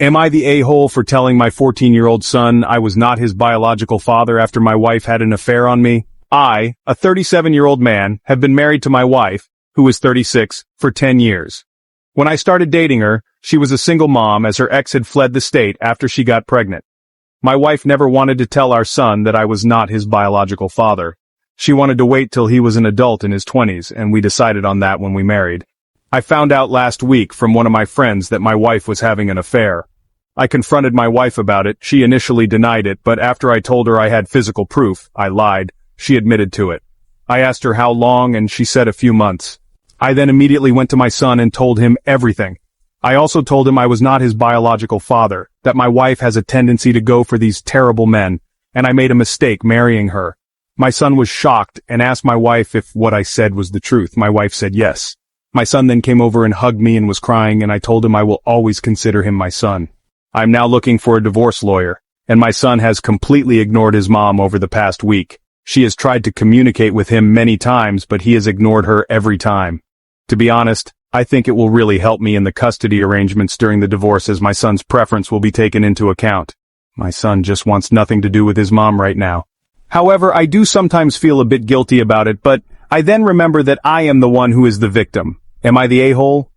Am I the a-hole for telling my 14-year-old son I was not his biological father after my wife had an affair on me? I, a 37-year-old man, have been married to my wife, who is 36, for 10 years. When I started dating her, she was a single mom as her ex had fled the state after she got pregnant. My wife never wanted to tell our son that I was not his biological father. She wanted to wait till he was an adult in his 20s, and we decided on that when we married. I found out last week from one of my friends that my wife was having an affair. I confronted my wife about it. She initially denied it, but after I told her I had physical proof, I lied. She admitted to it. I asked her how long, and she said a few months. I then immediately went to my son and told him everything. I also told him I was not his biological father, that my wife has a tendency to go for these terrible men, and I made a mistake marrying her. My son was shocked and asked my wife if what I said was the truth. My wife said yes. My son then came over and hugged me and was crying, and I told him I will always consider him my son. I'm now looking for a divorce lawyer, and my son has completely ignored his mom over the past week. She has tried to communicate with him many times, but he has ignored her every time. To be honest, I think it will really help me in the custody arrangements during the divorce, as my son's preference will be taken into account. My son just wants nothing to do with his mom right now. However, I do sometimes feel a bit guilty about it, but I then remember that I am the one who is the victim. Am I the a-hole?